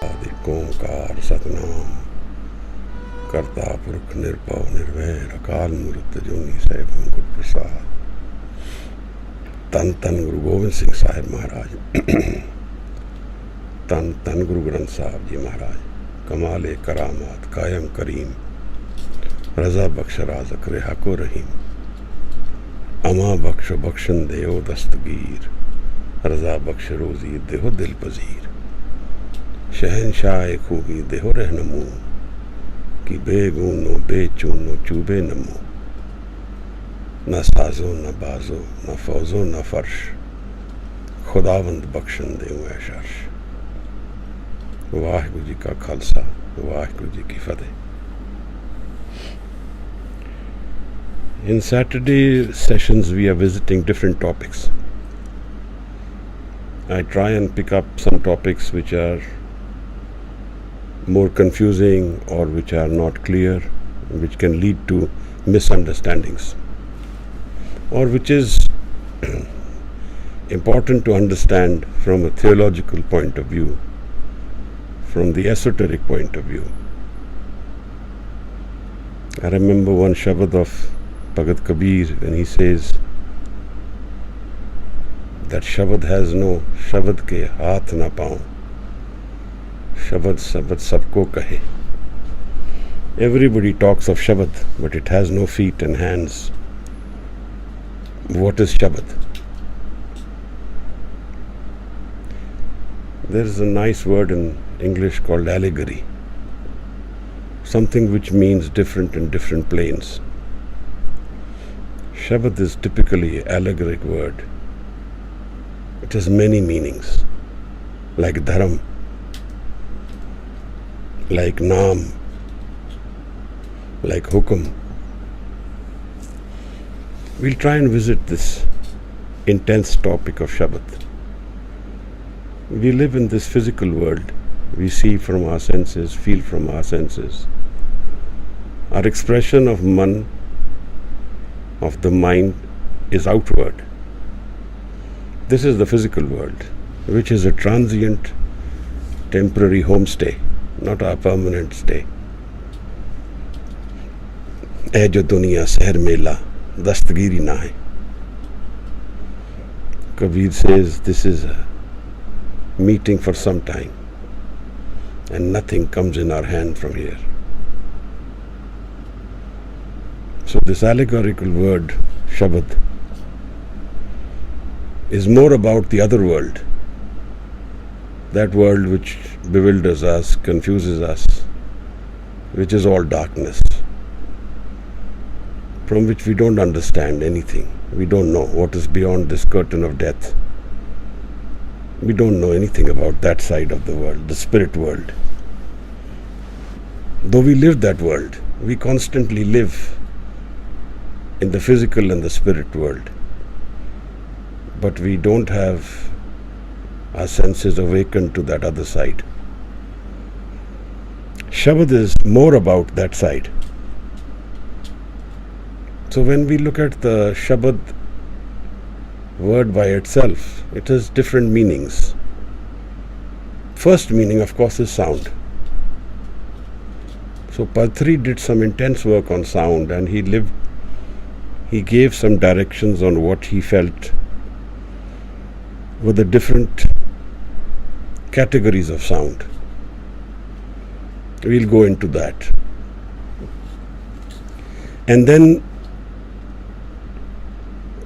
एक ओंकार सतनाम करता पुरख निरभव निर्वैर अकाल मूर्त जुनी सहब गुर प्रसाद। तन तन गुरु गोबिंद सिंह साहिब महाराज, तन तन गुरु ग्रंथ साहब जी महाराज। कमाले करामात कायम करीम, रजा बख्श राजक रेहाको रहीम। अमा बख्श बख्शन देओ दस्तगीर, रजा बख्श रोजी देहो दिल पजीर। शहनशाह खूबी देहो रहनमू, कि बेगूनो बेचूनो चूबे नमो। न साजो न बाजो न फौजो न फर्श, खुदावंद बख्शन देऊँ ऐशर्श। वाहिगुरु जी का खालसा, वाहिगुरु जी की फतेह। In Saturday sessions we are visiting different topics. I try and pick up some topics which are more confusing or which are not clear, which can lead to misunderstandings, or which is important to understand from a theological point of view, from the esoteric point of view. I remember one Shabad of Bhagat Kabir when he says that Shabad has no Shabad ke haath na paun, Shabad Sabad sabko kahe. Everybody talks of Shabad, but it has no feet and hands. What is Shabad? There is a nice word in English called allegory, something which means different in different planes. Shabad is typically an allegoric word. It has many meanings, like dharam, like naam, like hukum. We'll try and visit this intense topic of Shabad. We live in this physical world. We see from our senses, feel from our senses. Our expression of man, of the mind, is outward. This is the physical world, which is a transient, temporary homestay, not a permanent stay. ऐ जो दुनिया शहर मेला दस्तगीरी ना है. Kabir says this is a meeting for some time, and nothing comes in our hand from here. So this allegorical word, Shabad, is more about the other world, that world which bewilders us, confuses us, which is all darkness, from which we don't understand anything. We don't know what is beyond this curtain of death. We don't know anything about that side of the world, the spirit world. Though we live that world, we constantly live in the physical and the spirit world, but we don't have our senses awakened to that other side. Shabad is more about that side. So when we look at the Shabad word by itself, it has different meanings. First meaning, of course, is sound. So Pathri did some intense work on sound, and he gave some directions on what he felt were the different categories of sound. We'll go into that. And then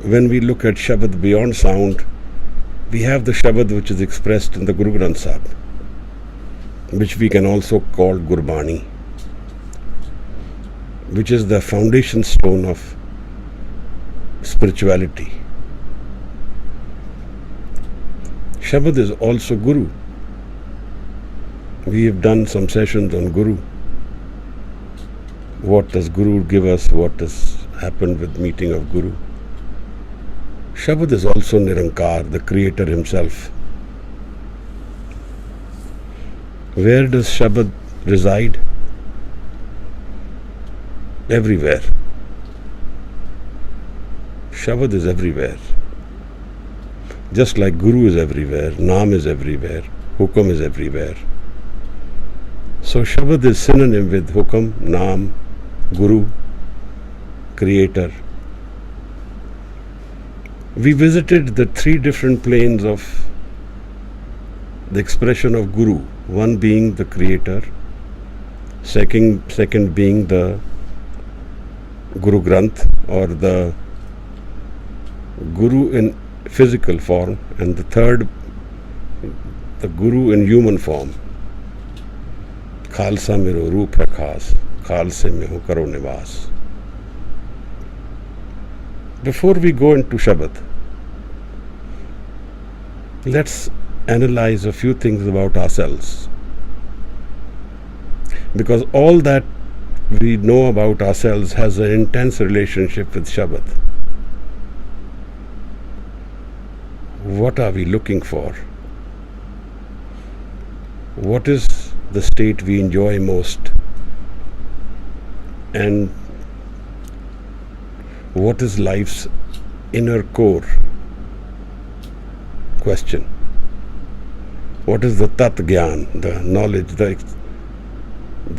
when we look at Shabad beyond sound, we have the Shabad which is expressed in the Guru Granth Sahib, which we can also call Gurbani, which is the foundation stone of spirituality. Shabad is also Guru. We have done some sessions on Guru. What does Guru give us? What has happened with meeting of Guru? Shabad is also Nirankar, the Creator Himself. Where does Shabad reside? Everywhere. Shabad is everywhere. Just like Guru is everywhere, Naam is everywhere, Hukum is everywhere. So Shabad is synonym with Hukam, Naam, Guru, Creator. We visited the three different planes of the expression of Guru, one being the Creator, second being the Guru Granth or the Guru in physical form, and the third, the Guru in human form. Khalsa mero roop rakhas, Khalse mein ho karo nivas. Before we go into Shabad, let's analyze a few things about ourselves. Because all that we know about ourselves has an intense relationship with Shabad. What are we looking for? What is the state we enjoy most? And what is life's inner core question? What is the Tat Gyan, the knowledge, the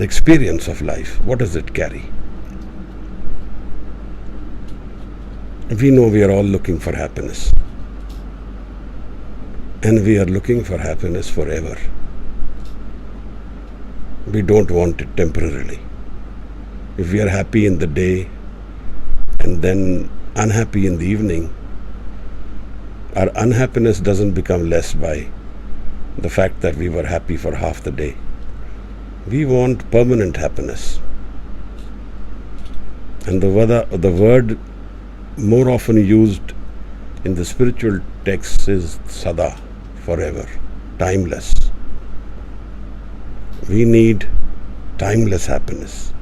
experience of life? What does it carry? We know we are all looking for happiness. And we are looking for happiness forever. We don't want it temporarily. If we are happy in the day and then unhappy in the evening, our unhappiness doesn't become less by the fact that we were happy for half the day. We want permanent happiness. And the word more often used in the spiritual texts is Sada, forever, timeless. We need timeless happiness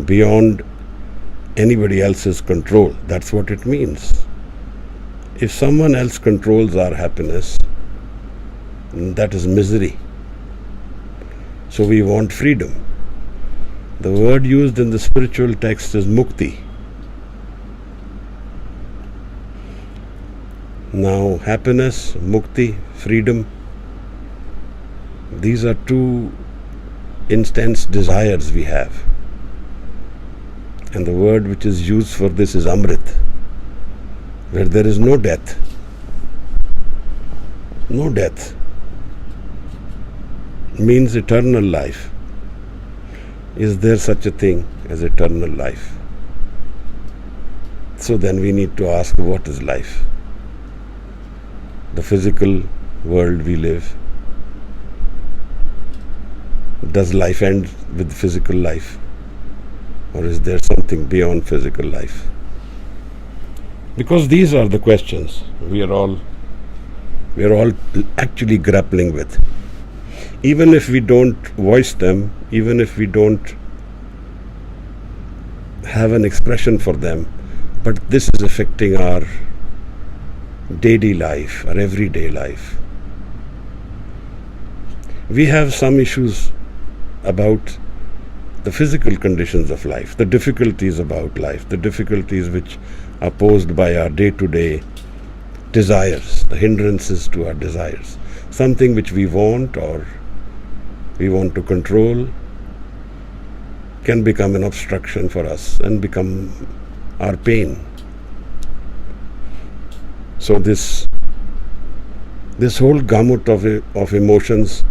beyond anybody else's control. That's what it means. If someone else controls our happiness, that is misery. So we want freedom. The word used in the spiritual text is mukti. Now, happiness, mukti, freedom, these are two intense desires we have. And the word which is used for this is Amrit, where there is no death. No death means eternal life. Is there such a thing as eternal life? So then we need to ask, what is life? The physical world we live. Does life end with physical life? Or is there something beyond physical life? Because these are the questions we are all actually grappling with. Even if we don't voice them, even if we don't have an expression for them, but this is affecting our daily life, our everyday life. We have some issues about the physical conditions of life, the difficulties about life, the difficulties which are posed by our day-to-day desires, the hindrances to our desires. Something which we want or we want to control can become an obstruction for us and become our pain. So this whole gamut of emotions,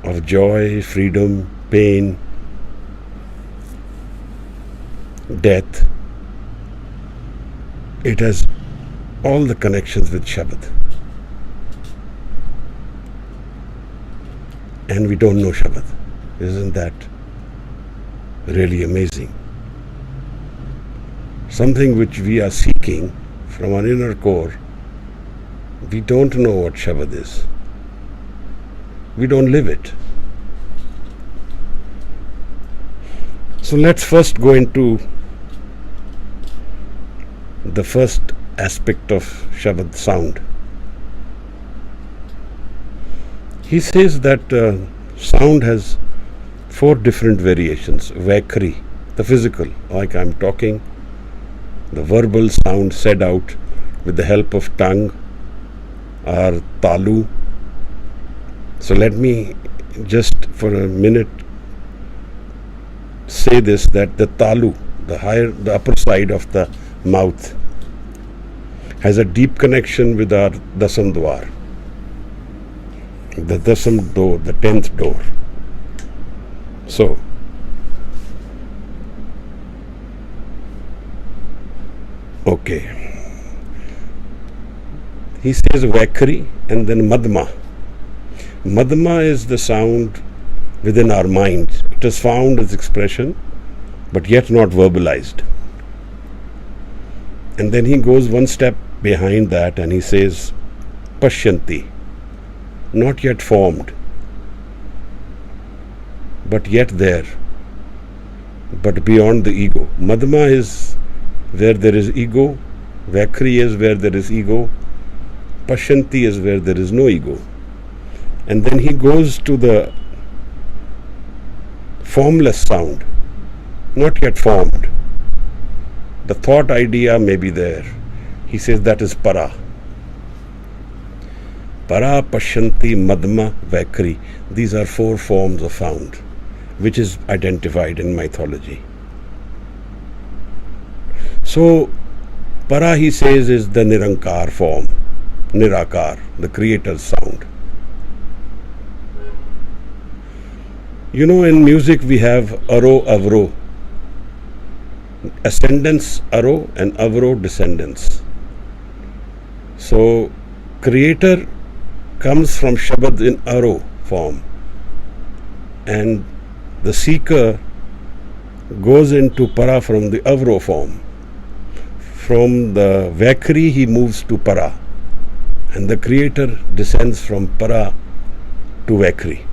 of joy, freedom, pain, death, it has all the connections with Shabad. And we don't know Shabad. Isn't that really amazing? Something which we are seeking from our inner core, we don't know what Shabad is. We don't live it. So let's first go into the first aspect of Shabad, sound. He says that sound has 4 different variations. Vaikhari, the physical, like I'm talking, the verbal sound said out with the help of tongue, or talu. So let me just for a minute say this, that the talu, the upper side of the mouth, has a deep connection with our dasam dwar, the dasam door, the 10th door. So, okay. He says Vakri and then Madma. Madma is the sound within our mind. It has found its expression, but yet not verbalized. And then he goes one step behind that and he says Pashyanti, not yet formed, but yet there, but beyond the ego. Madma is where there is ego, Vakri is where there is ego, Pashyanti is where there is no ego. And then he goes to the formless sound, not yet formed. The thought idea may be there. He says that is para. Para, Pashyanti, Madma, Vakri. These are 4 forms of sound, which is identified in mythology. So, para, he says, is the Nirankar form, Nirakar, the creator's sound. You know, in music we have Aro, Avro, ascendants Aro and Avro descendants. So, creator comes from Shabad in Aro form, and the seeker goes into para from the Avro form. From the Vakri he moves to para, and the creator descends from para to Vakri.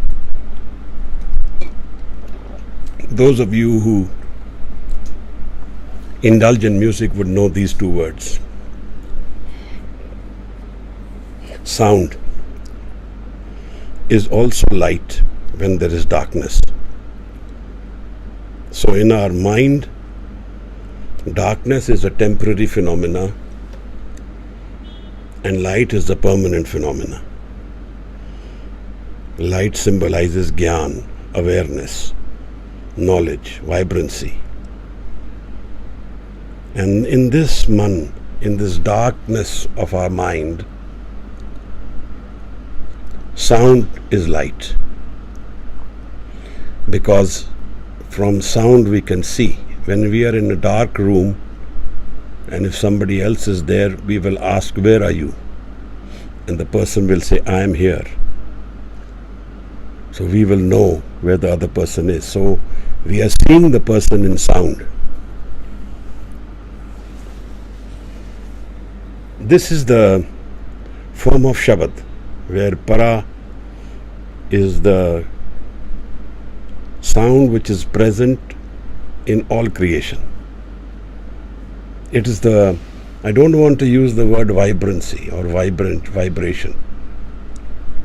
Those of you who indulge in music would know these 2 words. Sound is also light when there is darkness. So in our mind, darkness is a temporary phenomena and light is a permanent phenomena. Light symbolizes Gyan, awareness, knowledge, vibrancy. And in this in this darkness of our mind, sound is light. Because from sound we can see. When we are in a dark room and if somebody else is there, we will ask, where are you? And the person will say, I am here. So we will know where the other person is. So we are seeing the person in sound. This is the form of Shabad, where para is the sound which is present in all creation. It is the, I don't want to use the word vibrancy or vibration,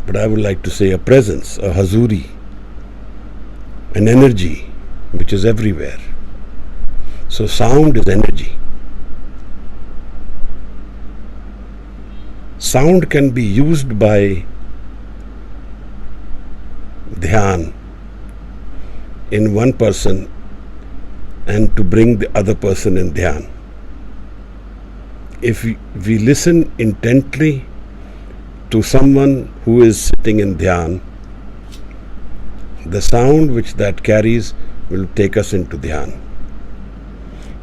but I would like to say a presence, a hazuri, an energy which is everywhere. So sound is energy. Sound can be used by dhyan in one person and to bring the other person in dhyan. If we listen intently to someone who is sitting in dhyan, the sound which that carries will take us into dhyan.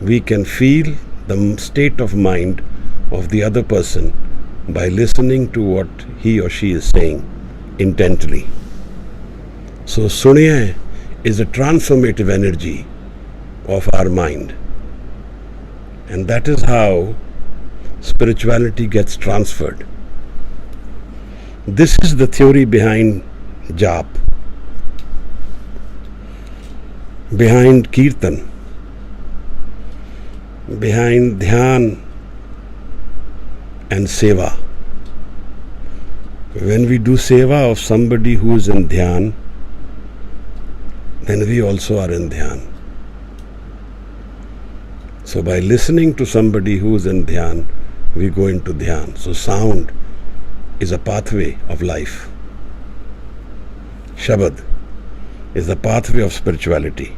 We can feel the state of mind of the other person by listening to what he or she is saying intently. So Suniya is a transformative energy of our mind. And that is how spirituality gets transferred. This is the theory behind jap, behind kirtan, behind dhyan and seva. When we do seva of somebody who is in dhyan, then we also are in dhyan. So by listening to somebody who is in dhyan, we go into dhyan. So sound is a pathway of life. Shabad is the pathway of spirituality.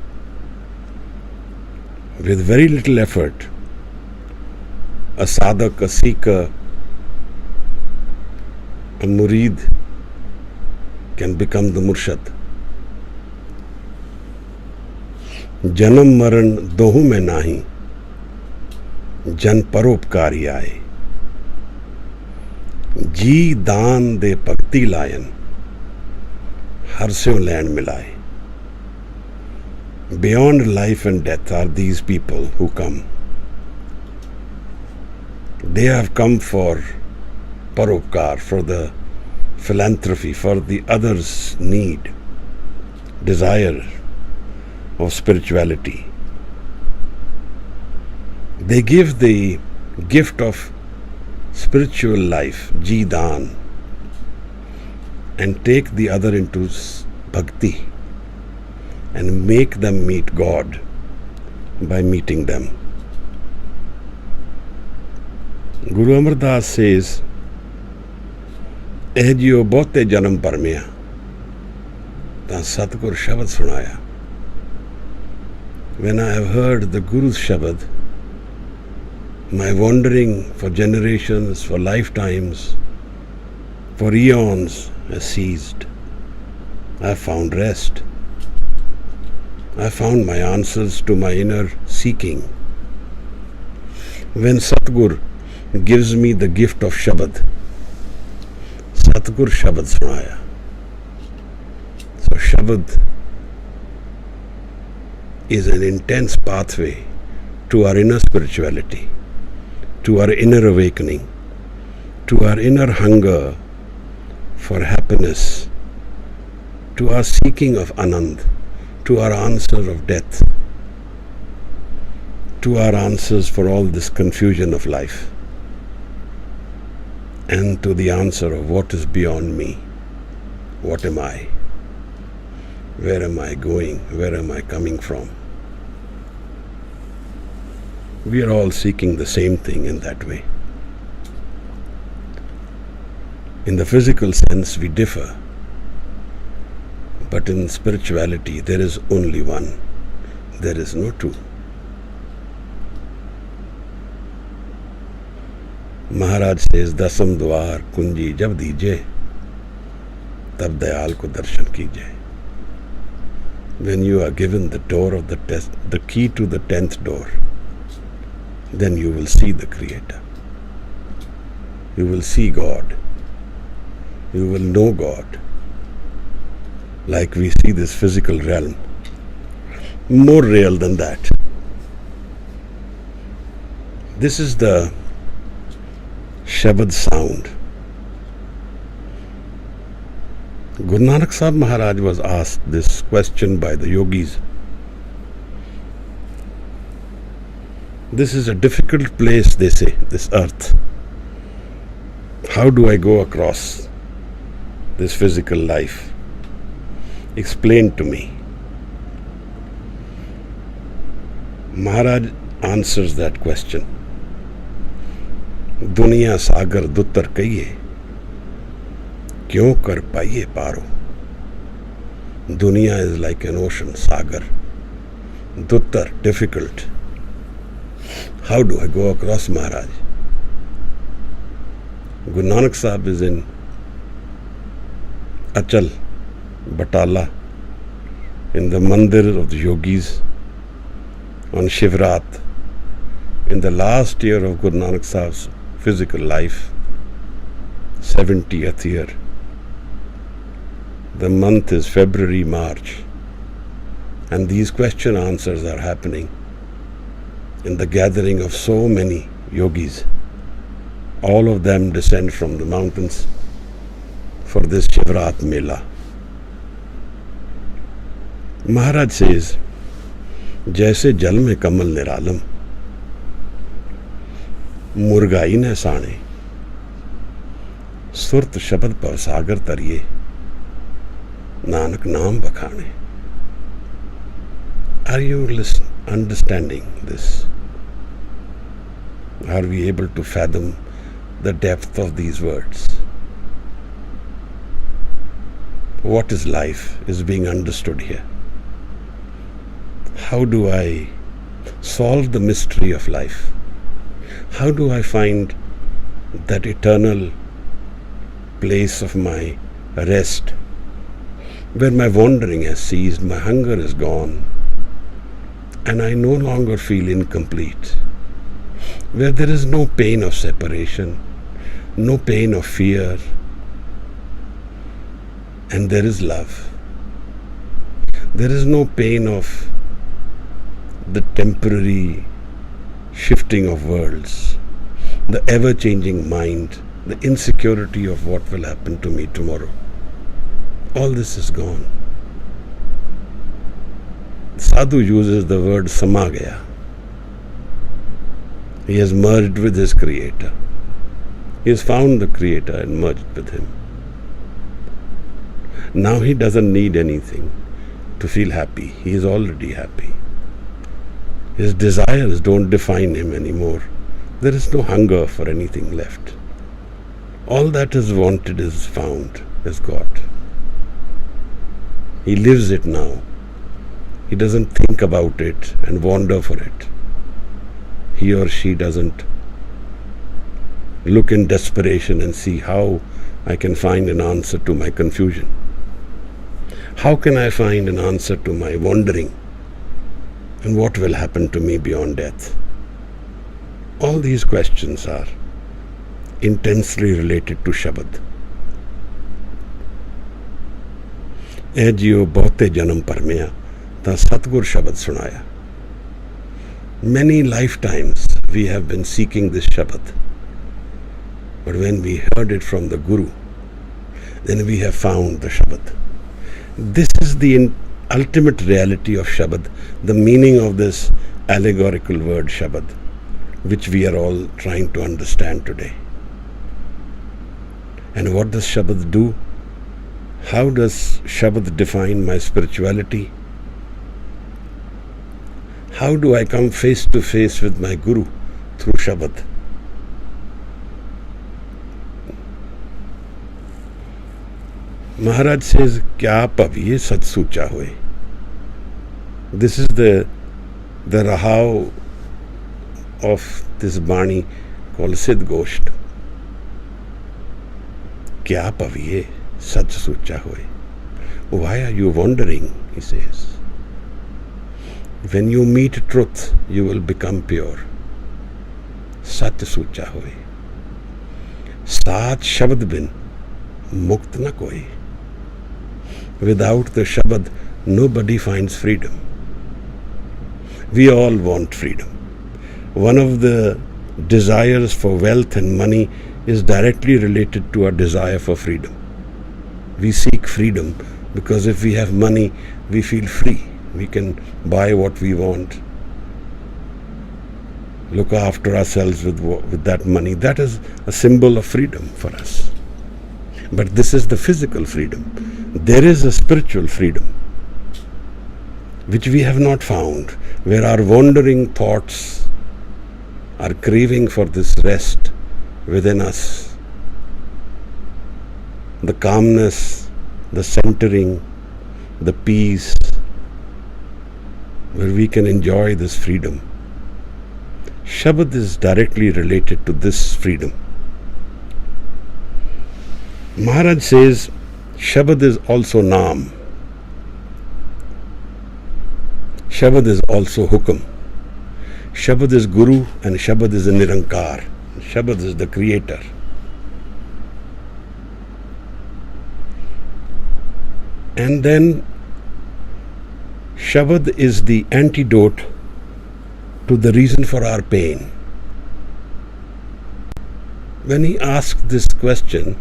with very little effort, a sadhak, a seeker, a murid can become the murshad. Janam maran dohu mein nahi, jan paropkari aaye. जी दान दे भगती lion, हर स्यों लैन मिलाए. Beyond life and death are these people who come. They have come for paropkar, for the philanthropy, for the other's need, desire of spirituality. They give the gift of spiritual life, jidan, and take the other into bhakti and make them meet God by meeting them. Guru Amar Das says, "Eh jiyo bahte janam parmiya, ta Satgur Shabad sunaya." When I have heard the Guru's Shabad, my wandering for generations, for lifetimes, for eons has ceased. I have found rest. I have found my answers to my inner seeking. When Satgur gives me the gift of Shabad, Satgur Shabad sunaya. So Shabad is an intense pathway to our inner spirituality, to our inner awakening, to our inner hunger for happiness, to our seeking of Anand, to our answer of death, to our answers for all this confusion of life, and to the answer of what is beyond me. What am I? Where am I going? Where am I coming from? We are all seeking the same thing in that way. In the physical sense, we differ. But in spirituality, there is only one. There is no two. Maharaj says, "Dasam dwar kunji jab dije, tab dayal ko darshan kije." When you are given the door of the key to the 10th door, then you will see the Creator. You will see God. You will know God. Like we see this physical realm, more real than that. This is the Shabad sound. Guru Nanak Sahib Maharaj was asked this question by the yogis. This is a difficult place, they say, this earth. How do I go across this physical life? Explain to me. Maharaj answers that question. Duniya sagar duttar kahiye, kyun kar paiye paro. Duniya is like an ocean, sagar. Duttar, difficult. How do I go across, Maharaj? Guru Nanak Sahib is in Achal, Batala, in the mandir of the yogis on Shivrat, in the last year of Guru Nanak Sahib's physical life, 70th year. The month is February, March, and these question answers are happening in the gathering of so many yogis. All of them descend from the mountains for this Shivrat Mela. Maharaj says, "Jaise jal mein kamal niralam, murgai ne saane, surt shabad pav sagar tariye, Nanak naam bakhane." Are you understanding this? Are we able to fathom the depth of these words? What is life is being understood here. How do I solve the mystery of life? How do I find that eternal place of my rest, where my wandering has ceased, my hunger is gone, and I no longer feel incomplete, where there is no pain of separation, no pain of fear, and there is love. There is no pain of the temporary shifting of worlds, the ever-changing mind, the insecurity of what will happen to me tomorrow. All this is gone. Sadhu uses the word samagaya. He has merged with his creator. He has found the creator and merged with him. Now he doesn't need anything to feel happy. He is already happy. His desires don't define him anymore. There is no hunger for anything left. All that is wanted is found, is got. He lives it now. He doesn't think about it and wander for it. He or she doesn't look in desperation and see how I can find an answer to my confusion. How can I find an answer to my wandering? And what will happen to me beyond death? All these questions are intensely related to Shabad. ए जियो बहुते जन्म परमिया ता सतगुर शब्द सुनाया. Many lifetimes we have been seeking this Shabad, but when we heard it from the Guru, then we have found the Shabad. This is the ultimate reality of Shabad, the meaning of this allegorical word Shabad, which we are all trying to understand today. And what does Shabad do? How does Shabad define my spirituality? How do I come face to face with my Guru through Shabad? Maharaj says, Kya paviye sat sucha hoye. This is the Rahav of this Bani called Siddh Gosht. Kya paviye sat sucha hoye. Why are you wandering? He says. When you meet truth, you will become pure. Sat sucha hoye. Saat Shabad bin mukt na koi. Without the Shabad, nobody finds freedom. We all want freedom. One of the desires for wealth and money is directly related to our desire for freedom. We seek freedom because if we have money, we feel free. We can buy what we want, look after ourselves with that money. That is a symbol of freedom for us. But this is the physical freedom. There is a spiritual freedom which we have not found, where our wandering thoughts are craving for this rest within us. The calmness, the centering, the peace, where we can enjoy this freedom. Shabad is directly related to this freedom. Maharaj says, Shabad is also Naam. Shabad is also Hukam. Shabad is Guru and Shabad is a Nirankar. Shabad is the creator. And then Shabad is the antidote to the reason for our pain. When he asked this question,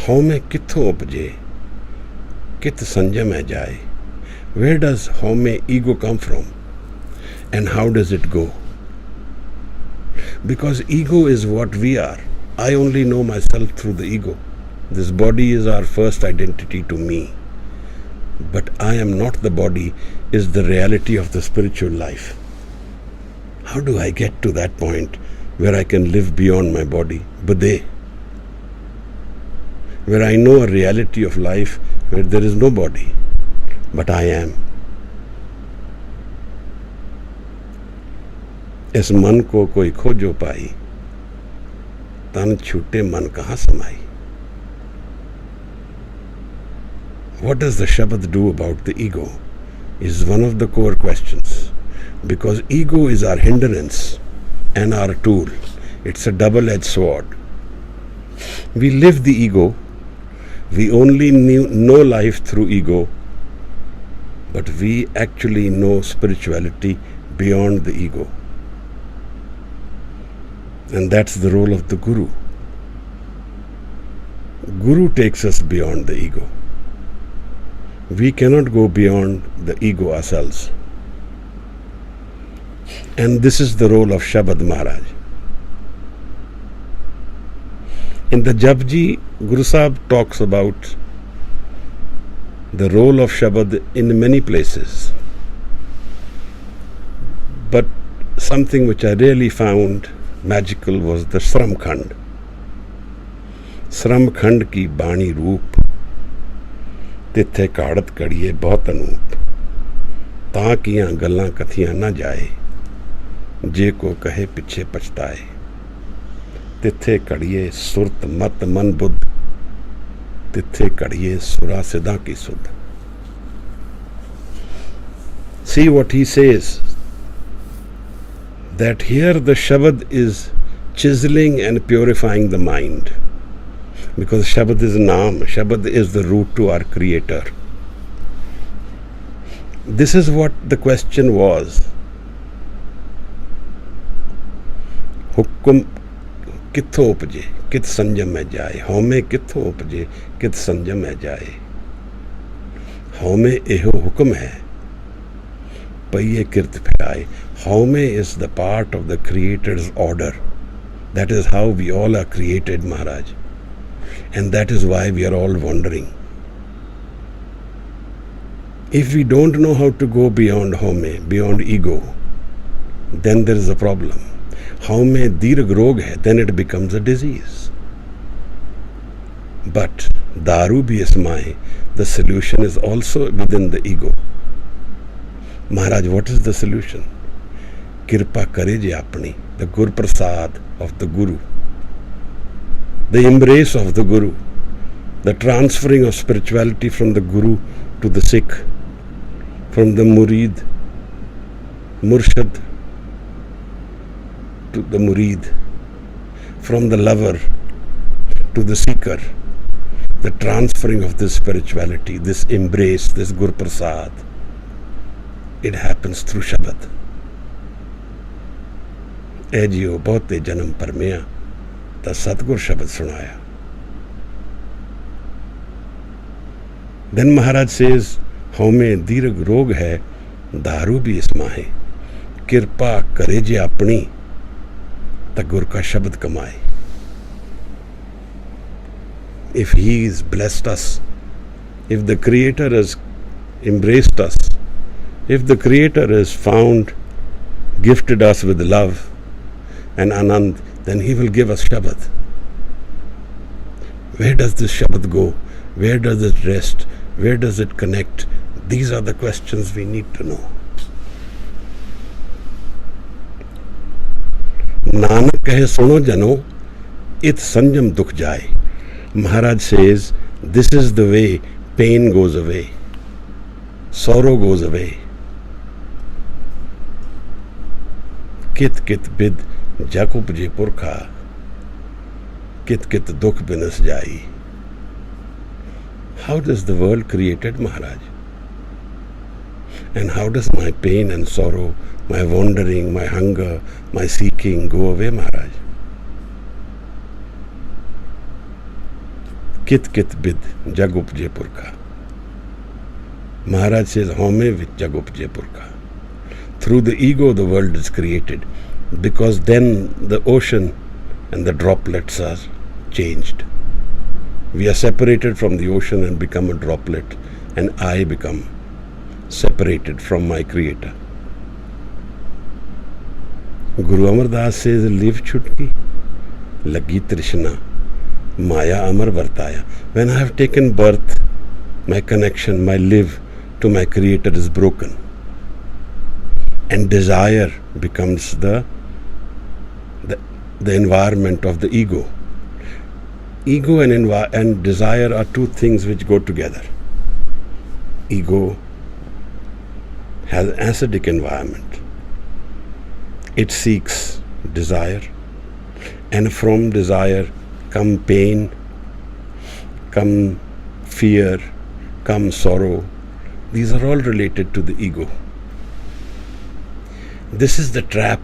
how mein kitho upje, kit sanjam hai jaye, where does how mein ego come from and how does it go? Because ego is what we are. I only know myself through the ego. This body is our first identity to me. But I am not the body is the reality of the spiritual life. How do I get to that point where I can live beyond my body? Bade. Where I know a reality of life where there is no body, but I am. इस मन को कोई खोजो पाई, तन छूटे मन कहाँ समाई. What does the Shabad do about the ego is one of the core questions, because ego is our hindrance and our tool. It's a double-edged sword. We live the ego, we only know life through ego, but we actually know spirituality beyond the ego. And that's the role of the Guru. Guru takes us beyond the ego. We cannot go beyond the ego ourselves. And this is the role of Shabad Maharaj. In the Japji, Guru Sahib talks about the role of Shabad in many places. But something which I really found magical was the Sram Khand. Sram Khand ki Bani Roop, तिथे काड़त कड़िए बहुत अनूप, तां कियां गल्लां कथियां ना जाए, जे को कहे पिछे पछताए. तिथे कड़िए सुरत मत मन बुद्ध, तिथे कड़िए सुरा सिदा की सुध. See what he says, that here the Shabad is chiseling and purifying the mind. Because Shabad is Naam, Shabad is the root to our Creator. This is what the question was. Hukum कित्थों उपजे, कित संजम में जाए. हौमे कित्थों उपजे, कित संजम में जाए. हौमे एहो हुक्म है, पइये किर्त फिराए. Haume is the part of the Creator's order. That is how we all are created, Maharaj. And that is why we are all wandering. If we don't know how to go beyond Haume, beyond ego, then there is a problem. Haume dirgh rog hai, then it becomes a disease. But daru bhi ismae, the solution is also within the ego. Maharaj, what is the solution? Kirpa kare je apni, the Gur Prasad of the Guru, the embrace of the Guru, the transferring of spirituality from the Guru to the Sikh, from the Murid, Murshid to the Murid, from the lover to the seeker. The transferring of this spirituality, this embrace, this Gur Prasad, it happens through Shabad. ए जियो बहुते जन्म परमिया ता सतगुर शब्द सुनाया. Then Maharaj says, हौमे दीर्घ रोग है, दारू भी इसमाहे, कृपा करे जे अपनी ता गुर का शब्द कमाए. If he has blessed us, if the Creator has embraced us, if the Creator has found, gifted us with love and Anand, then he will give us Shabad. Where does this Shabad go? Where does it rest? Where does it connect? These are the questions we need to know. Nanak kahe suno jano, it sanjam dukh jaye. Maharaj says, this is the way pain goes away, sorrow goes away. Kit kit bid Jakub je purkha, kit kit dukh binas jai. How does the world created, Maharaj? And how does my pain and sorrow, my wandering, my hunger, my seeking go away, Maharaj? Kit kit bid Jagup je purkha. Maharaj says, Home with Jagup je purkha. Through the ego the world is created, because then the ocean and the droplets are changed. We are separated from the ocean and become a droplet, and I become separated from my Creator. Guru Amar Das says, live chutki, lagi trishna, maya amar vartaya. When I have taken birth, my connection, my live to my Creator is broken. And desire becomes the the environment of the ego. Ego and desire are two things which go together. Ego has an acidic environment. It seeks desire, and from desire come pain, come fear, come sorrow. These are all related to the ego. This is the trap,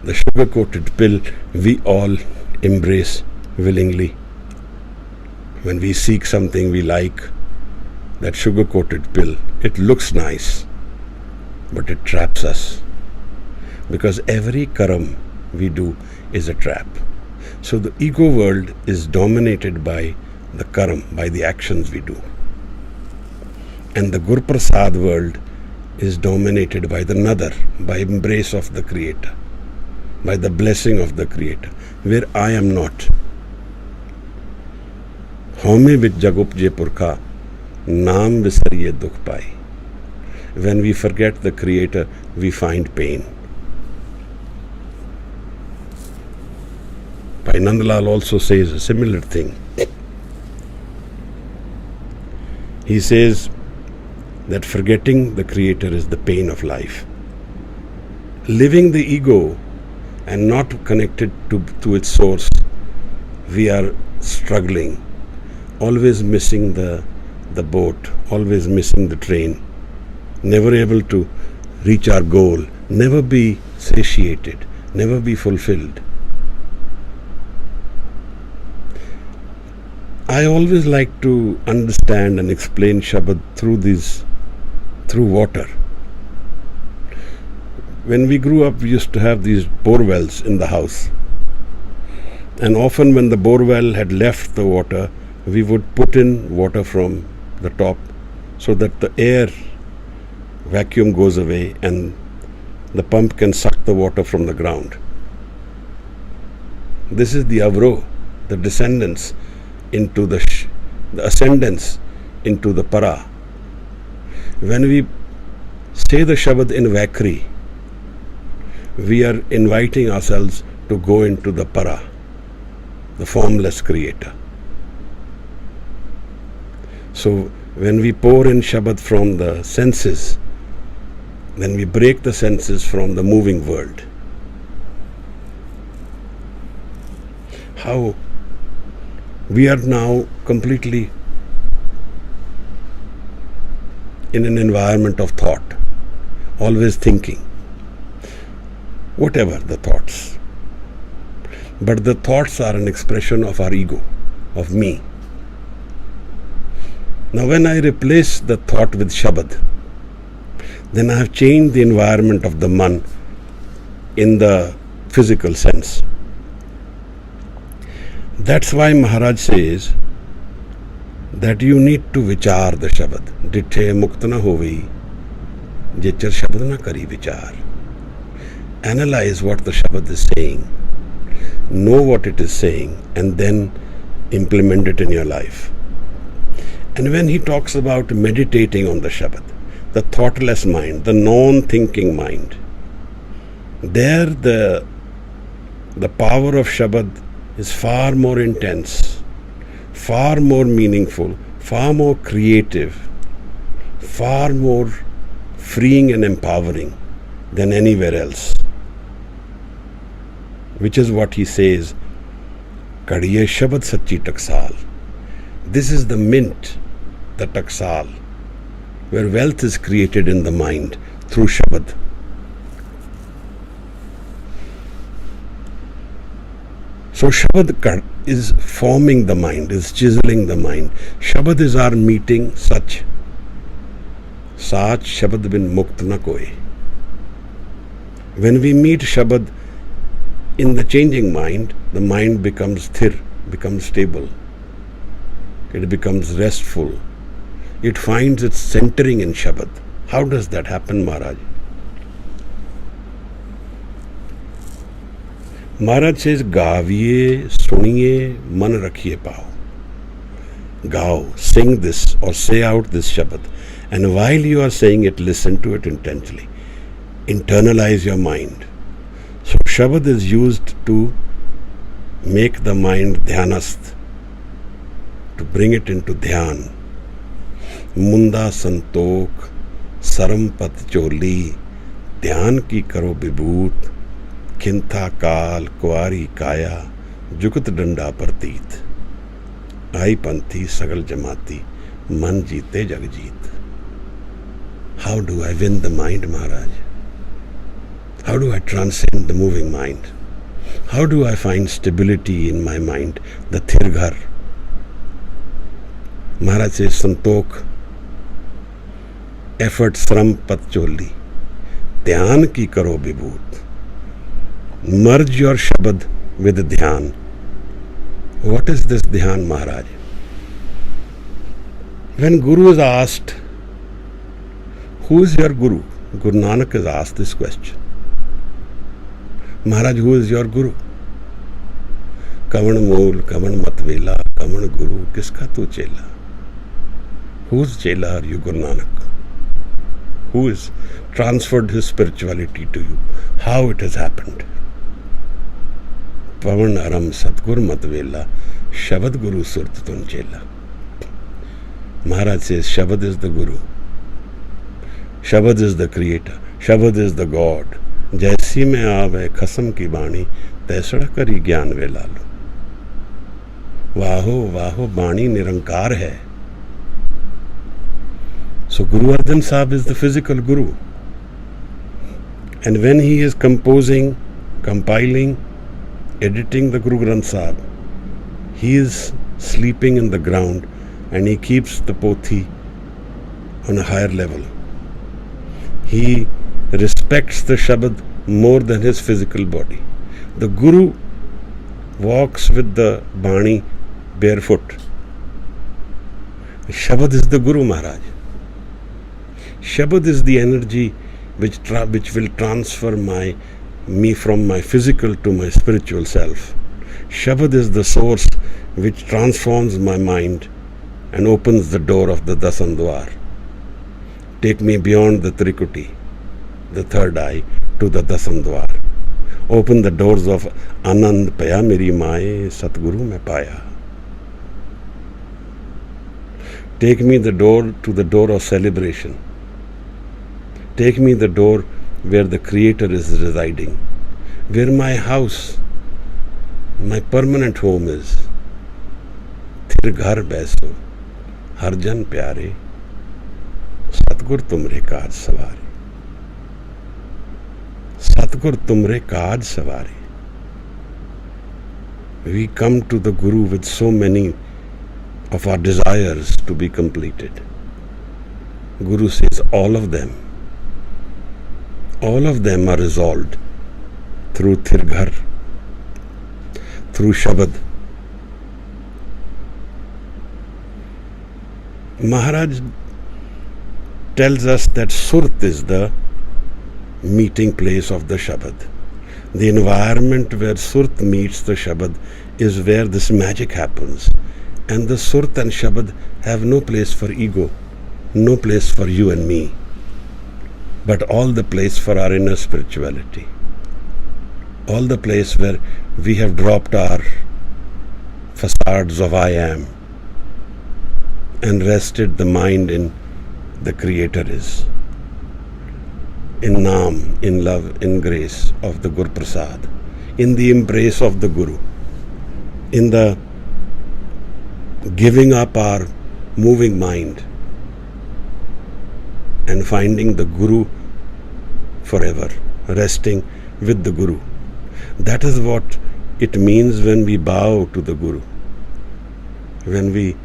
the sugar-coated pill we all embrace willingly. When we seek something we like, that sugar-coated pill, it looks nice, but it traps us. Because every karam we do is a trap. So the ego world is dominated by the karam, by the actions we do. And the Gur Prasad world is dominated by the nadar, by embrace of the Creator, by the blessing of the Creator, where I am not. Home vich jagupje purkha, naam visariye dukh pai. When we forget the Creator, we find pain. Bhai Nandlal also says a similar thing. He says that forgetting the Creator is the pain of life. Living the ego and not connected to its source, we are struggling, always missing the boat, always missing the train, never able to reach our goal, never be satiated, never be fulfilled. I always like to understand and explain Shabad through water. When we grew up, we used to have these bore wells in the house. And often when the bore well had left the water, we would put in water from the top so that the air vacuum goes away and the pump can suck the water from the ground. This is the avro, the descendants into the ascendance into the para. When we say the Shabad in Vakri, we are inviting ourselves to go into the para, the formless Creator. So when we pour in Shabad from the senses, then we break the senses from the moving world. How we are now completely in an environment of thought, always thinking, whatever the thoughts. But the thoughts are an expression of our ego, of me. Now when I replace the thought with Shabad, then I have changed the environment of the man in the physical sense. That's why Maharaj says that you need to vichar the Shabad. Dithe mukta na hovei, jechar Shabad na kari vichar. Analyze what the Shabad is saying, know what it is saying, and then implement it in your life. And when he talks about meditating on the Shabad, the thoughtless mind, the non-thinking mind, there the power of Shabad is far more intense, far more meaningful, far more creative, far more freeing and empowering than anywhere else. Which is what he says, Kadiye Shabad Sachi Taksal. This is the mint, the taksal, where wealth is created in the mind through Shabad. So Shabad is forming the mind, is chiseling the mind. Shabad is our meeting Sach. Sach Shabad bin mukt na koi. When we meet Shabad in the changing mind, the mind becomes sthir, becomes stable. It becomes restful. It finds its centering in Shabad. How does that happen, Maharaj? Maharaj says, Gaviye, suniye, man rakhiye pao. Gao, sing this or say out this Shabad. And while you are saying it, listen to it intensely. Internalize your mind. So Shabad is used to make the mind dhyanast, to bring it into dhyan. Munda santok, sarampat choli, dhyan ki karo vibhoot, khintha kaal, kuari kaya, jugat danda parteet. Ai panthi sagal jamati, man jeete jag jeet. How do I win the mind, Maharaj? How do I transcend the moving mind? How do I find stability in my mind, the thirghar? Maharaj says, Santok, effort sram pat choli, dhyan ki karo vibhoot. Merge your Shabad with dhyan. What is this dhyan, Maharaj? When Guru is asked, who is your Guru? Guru Nanak has asked this question. Maharaj, who is your Guru? Kavan Mool, Kavan Matvela, Kavan Guru, Kiska tu Chela? Whose Chela are you, Guru Nanak? Who has transferred his spirituality to you? How it has happened? Pavan Aram Satgur Matvela, Shabad Guru Surtatun Chela. Maharaj says, Shabad is the Guru. Shabad is the creator. Shabad is the God. जैसी में आवे खसम की बाणी तैसड़ा करी ज्ञान वे लालो. वाहो वाहो बाणी निरंकार है. So Guru Arjan Sahib is the physical Guru. And when he is composing, compiling, editing the Guru Granth Sahib, he is sleeping in the ground and he keeps the pothi on a higher level. He respects the Shabad more than his physical body. The Guru walks with the Bani barefoot. Shabad is the Guru, Maharaj. Shabad is the energy which will transfer me from my physical to my spiritual self. Shabad is the source which transforms my mind and opens the door of the Dasandwar. Take me beyond the Trikuti, the third eye, to the Dasandwar. Open the doors of Anand Paya Meri Maaye Satguru mein paya. Take me to the door of celebration. Take me the door where the Creator is residing, where my house, my permanent home is. Thir ghar baiso, har jan pyare, Satgur tumre kaaj saware. Satgur tumre kaaj saware. We come to the Guru with so many of our desires to be completed. Guru says all of them are resolved through Thirghar, through Shabad. Maharaj tells us that Surat is the meeting place of the Shabad. The environment where Surat meets the Shabad is where this magic happens. And the Surat and Shabad have no place for ego, no place for you and me, but all the place for our inner spirituality. All the place where we have dropped our facades of I am and rested the mind in the Creator is. In Naam, in love, in grace of the Gur Prasad, in the embrace of the Guru, in the giving up our moving mind and finding the Guru forever, resting with the Guru. That is what it means when we bow to the Guru. When we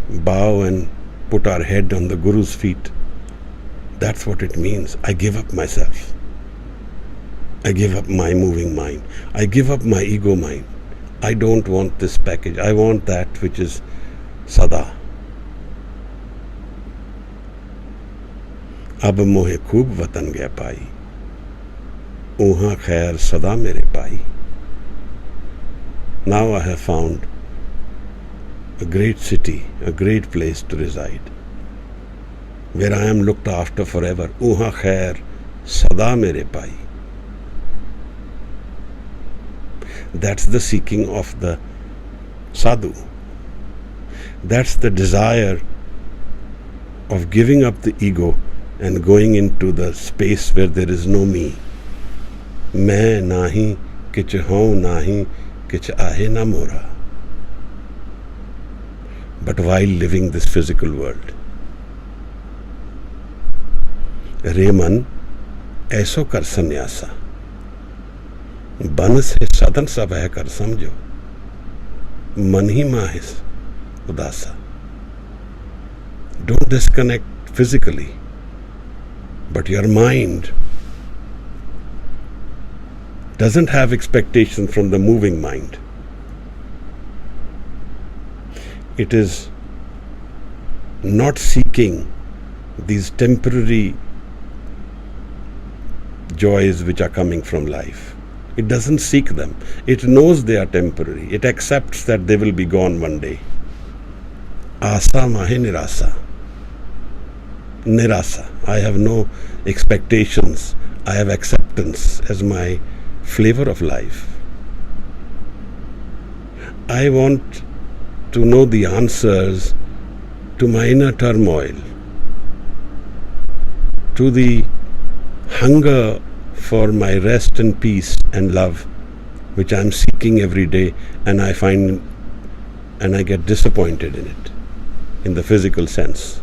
bow and put our head on the Guru's feet, that's what it means. I give up myself. I give up my moving mind. I give up my ego mind. I don't want this package. I want that which is Sada. Ab mohe khoob watan gaya pai. Uha khair sada mere pai. Now I have found a great city, a great place to reside, where I am looked after forever. Uha khair sada mere pai. That's the seeking of the sadhu. That's the desire of giving up the ego and going into the space where there is no me. Main nahi kich hoon nahi kich ahe na mora. But while living this physical world. रे मन ऐसो कर संन्यासा, बन से सदन सब है कर समझो, मन ही माहिस उदासा. Don't disconnect physically, but your mind doesn't have expectation from the moving mind. It is not seeking these temporary joys which are coming from life. It doesn't seek them. It knows they are temporary. It accepts that they will be gone one day. Asa mahe nirasa. Nirasa. I have no expectations. I have acceptance as my flavor of life. I want to know the answers to my inner turmoil, to the hunger for my rest and peace and love, which I am seeking every day, and I find and I get disappointed in it, in the physical sense.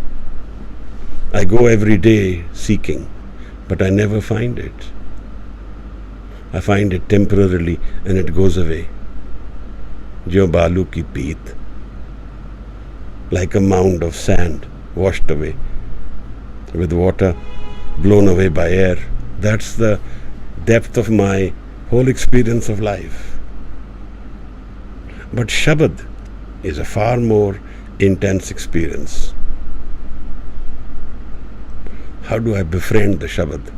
I go every day seeking, but I never find it. I find it temporarily and it goes away. Jo balu ki peet, like a mound of sand washed away with water, blown away by air. That's the depth of my whole experience of life. But Shabad is a far more intense experience. How do I befriend the Shabad?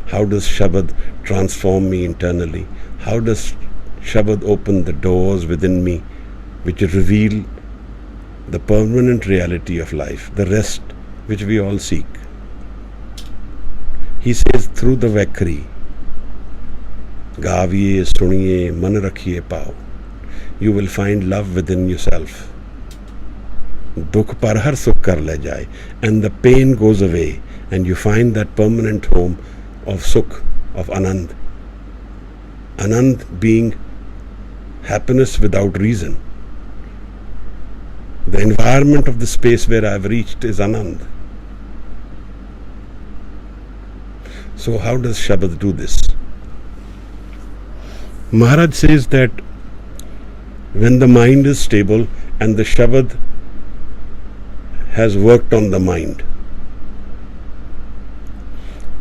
How does Shabad transform me internally? How does Shabad open the doors within me which reveal the permanent reality of life, the rest which we all seek? He says through the Vakri, Gaviye, Suniye, Man Rakhiye Pao. You will find love within yourself. Dukh par har sukh kar le jaye. And the pain goes away and you find that permanent home of Sukh, of Anand. Anand being happiness without reason. The environment of the space where I have reached is Anand. So how does Shabad do this? Maharaj says that when the mind is stable and the Shabad has worked on the mind,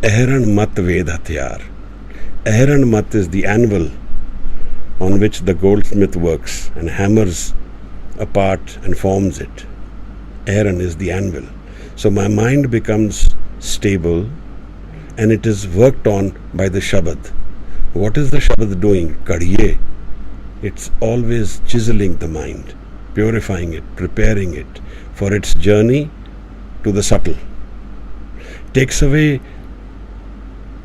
Ahran Mat Ved Hatyar. Ahran Mat is the anvil on which the goldsmith works and hammers apart and forms it. Ahran is the anvil. So my mind becomes stable and it is worked on by the Shabad. What is the Shabad doing? Kadiye. It's always chiseling the mind, purifying it, preparing it for its journey to the subtle. Takes away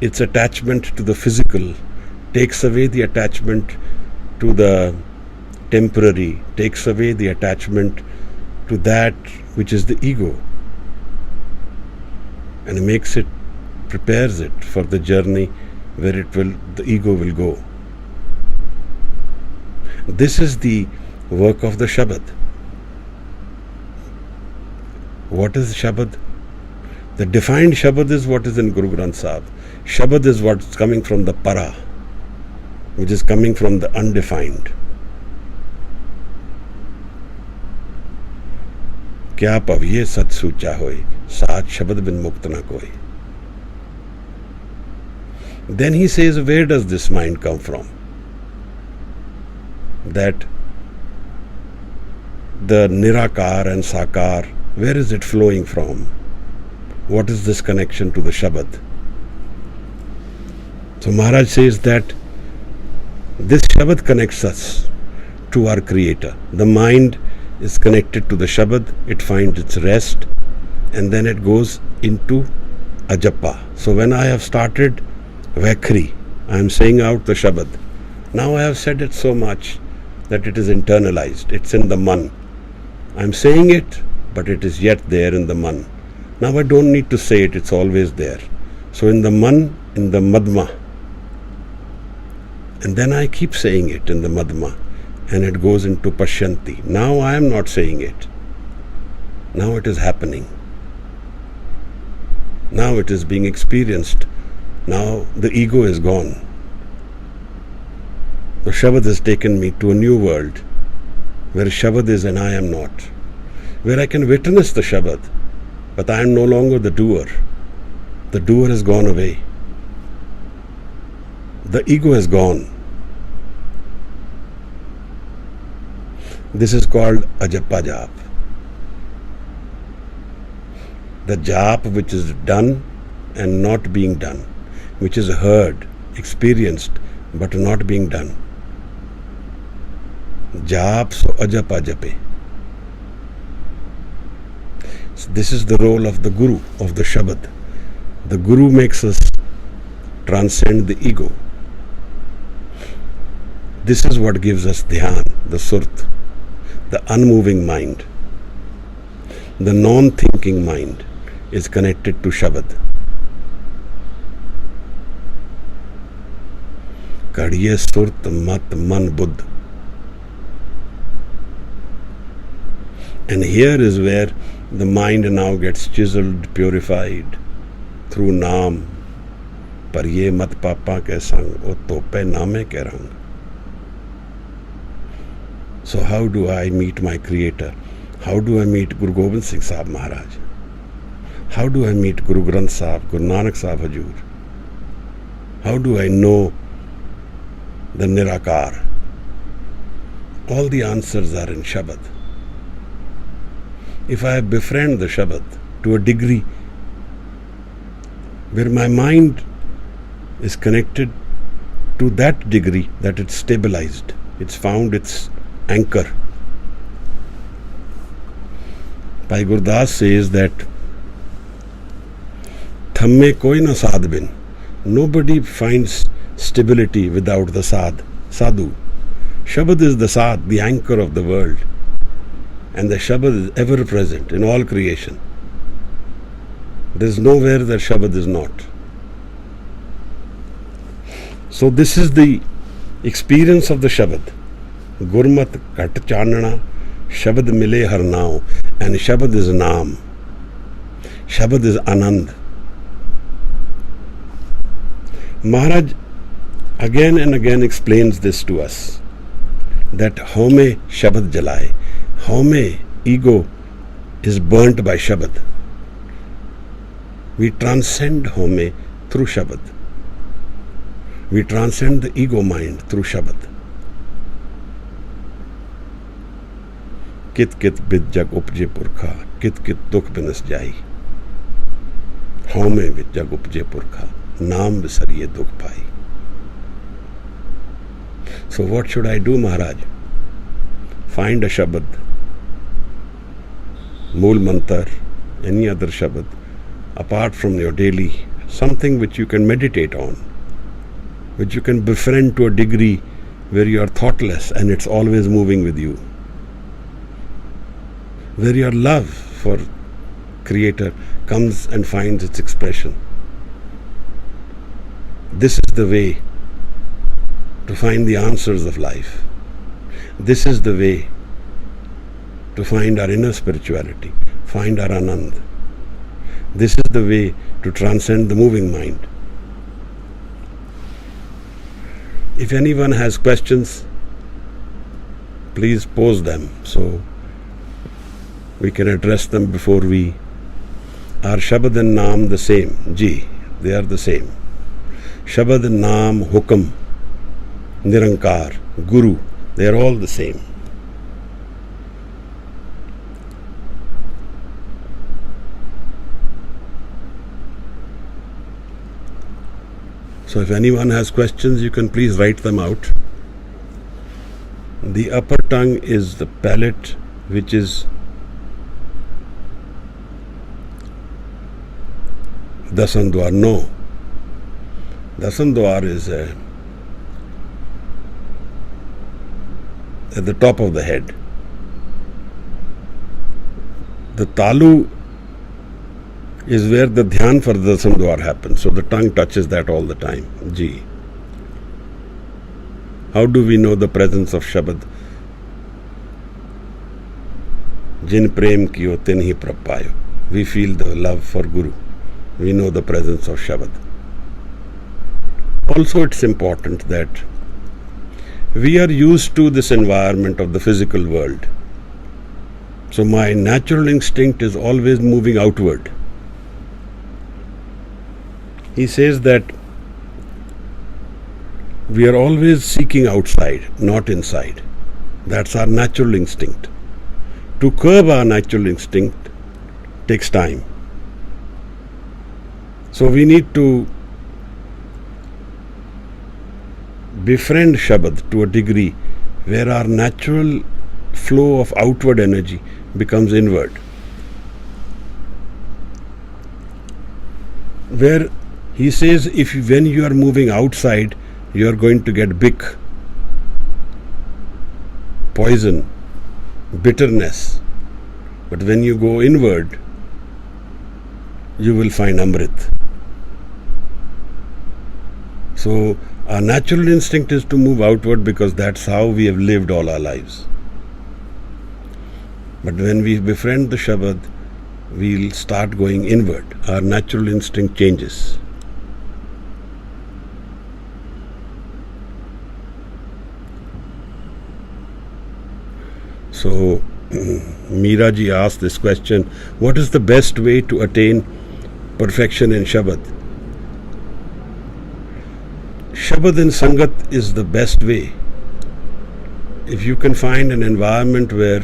its attachment to the physical, takes away the attachment to the temporary, takes away the attachment to that which is the ego, and makes it, prepares it for the journey where the ego will go. This is the work of the Shabad. What is Shabad? The defined Shabad is what is in Guru Granth Sahib. Shabad is what's coming from the Para, which is coming from the undefined. Kya paviye sat sucha hoy, saat Shabad bin mukt na koi. Then he says, where does this mind come from? That the Nirakar and Sakar, where is it flowing from? What is this connection to the Shabad? So Maharaj says that this Shabad connects us to our Creator. The mind is connected to the Shabad, it finds its rest, and then it goes into Ajappa. So when I have started Vakri, I am saying out the Shabad, Now I have said it so much that it is internalized. It's in the man. I'm saying it, but it is yet there in the man. Now I don't need to say it, it's always there. So in the man, in the madma. And then I keep saying it in the madma. And it goes into pashyanti. Now I am not saying it. Now it is happening. Now it is being experienced. Now the ego is gone. The Shabad has taken me to a new world where Shabad is and I am not. Where I can witness the Shabad, but I am no longer the doer. The doer has gone away. The ego has gone. This is called ajapa jap. The jap which is done and not being done, which is heard, experienced, but not being done. Jap so ajapa jape. This is the role of the Guru, of the Shabad. The Guru makes us transcend the ego. This is what gives us dhyan, the surat, the unmoving mind. The non-thinking mind is connected to Shabad. Kadiye surat mat man buddh. And here is where the mind now gets chiseled, purified through Naam. Par ye mat papa ke sang, o tope naame ke rang. So how do I meet my Creator? How do I meet Guru Gobind Singh Sahib Maharaj? How do I meet Guru Granth Sahib, Guru Nanak Sahib Hajur? How do I know the Nirakar? All the answers are in Shabad. If I befriend the Shabad to a degree where my mind is connected to that degree that it's stabilized, it's found its anchor. Bhai Gurdas says that Thamme koi na sadh bin. Nobody finds stability without the sadhu. Shabad is the sadh, the anchor of the world. And the Shabad is ever present in all creation. There is nowhere that Shabad is not. So this is the experience of the Shabad. Gurmat kat chanana, Shabad mile har nao. And Shabad is Naam. Shabad is Anand. Maharaj again and again explains this to us, that home Shabad jalai. Home, ego, is burnt by Shabad. We transcend home through Shabad. We transcend the ego mind through Shabad. Kit kit bid jag upje purkha, kit kit dukh binas jai. Home bid jag upje purkha, naam bisariye dukh pai. So what should I do, Maharaj? Find a Shabad, Mool Mantar, any other Shabad, apart from your daily, something which you can meditate on, which you can befriend to a degree where you are thoughtless and it's always moving with you, where your love for Creator comes and finds its expression. This is the way to find the answers of life. This is the way to find our inner spirituality, find our Anand. This is the way to transcend the moving mind. If anyone has questions, please pose them so we can address them before we. Are Shabad and Naam the same? Ji, they are the same. Shabad, Naam, Hukam, Nirankar, Guru, they are all the same. So if anyone has questions, you can please write them out. The upper tongue is the palate, which is Dasandwar. No. Dasandwar is at the top of the head. The talu is where the dhyan for the sandwar happens. So the tongue touches that all the time. Ji. How do we know the presence of Shabad? Jin prem kiyo tin hi prapayo. We feel the love for Guru. We know the presence of Shabad. Also, it's important that we are used to this environment of the physical world. So my natural instinct is always moving outward. He says that we are always seeking outside, not inside. That's our natural instinct. To curb our natural instinct takes time. So we need to befriend Shabad to a degree where our natural flow of outward energy becomes inward. Where he says when you are moving outside, you are going to get big poison, bitterness. But when you go inward, you will find Amrit. So our natural instinct is to move outward because that's how we have lived all our lives. But when we befriend the Shabad, we'll start going inward. Our natural instinct changes. So Meera ji asked this question, what is the best way to attain perfection in Shabad? Shabad in Sangat is the best way. If you can find an environment where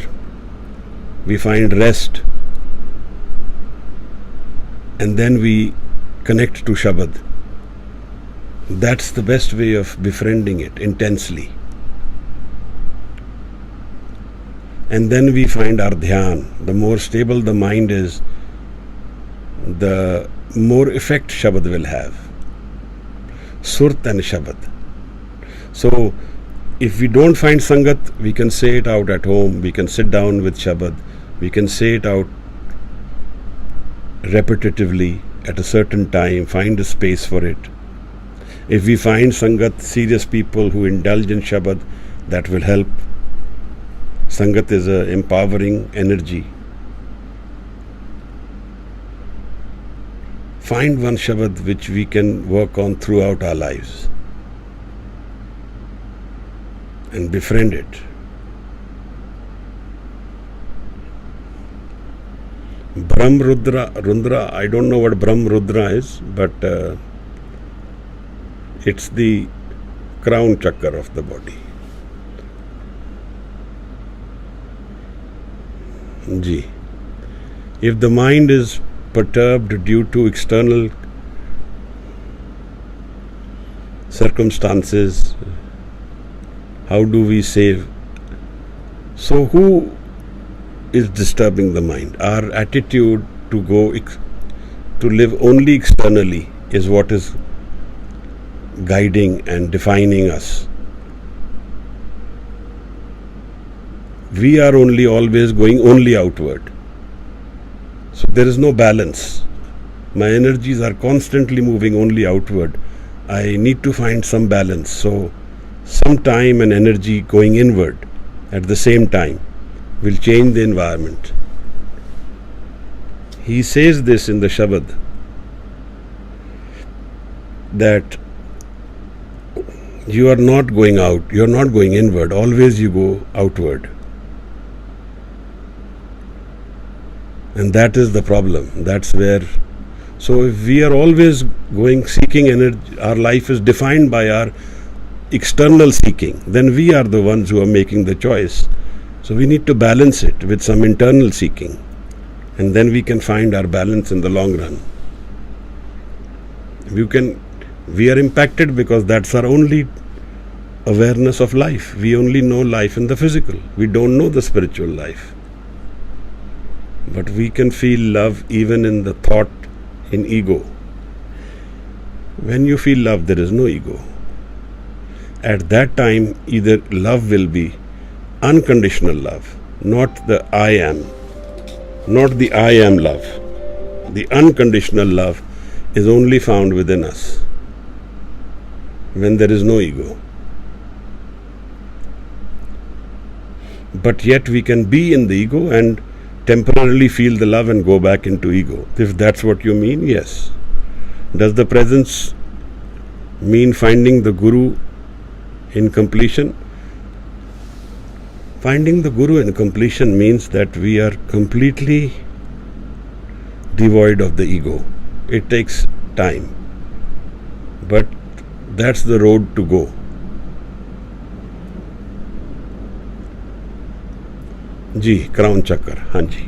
we find rest and then we connect to Shabad, that's the best way of befriending it intensely. And then we find our dhyan. The more stable the mind is, the more effect Shabad will have. Surat and Shabad. So, if we don't find Sangat, we can say it out at home. We can sit down with Shabad. We can say it out repetitively at a certain time. Find a space for it. If we find Sangat, serious people who indulge in Shabad, that will help. Sangat is an empowering energy. Find one Shabad which we can work on throughout our lives and befriend it. Brahm Rudra, I don't know what Brahm Rudra is, but it's the crown chakra of the body. Ji. If the mind is perturbed due to external circumstances, how do we save? So who is disturbing the mind? Our attitude to live only externally is what is guiding and defining us. We are always going only outward. So there is no balance. My energies are constantly moving only outward. I need to find some balance. So some time and energy going inward at the same time will change the environment. He says this in the Shabad, that you are not going out, you are not going inward, always you go outward. And that is the problem. That's where, so if we are always going seeking energy, our life is defined by our external seeking, then we are the ones who are making the choice. So we need to balance it with some internal seeking, and then we can find our balance in the long run. We are impacted because that's our only awareness of life. We only know life in the physical. We don't know the spiritual life. But we can feel love even in the thought, in ego. When you feel love, there is no ego. At that time, either love will be unconditional love, not the I am, not the I am love. The unconditional love is only found within us when there is no ego. But yet we can be in the ego and temporarily feel the love and go back into ego. If that's what you mean, yes. Does the presence mean finding the Guru in completion? Finding the Guru in completion means that we are completely devoid of the ego. It takes time, but that's the road to go. जी, crown चक्कर, हाँ जी.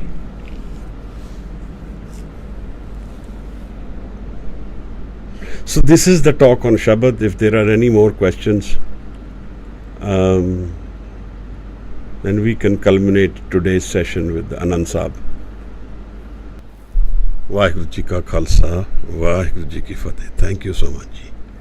So this is the talk on Shabad. If there are any more questions, then we can culminate today's session with Anand Sahab. Waheguru ji का खालसा, वाहिगुरु जी की फतेह. Thank you so much.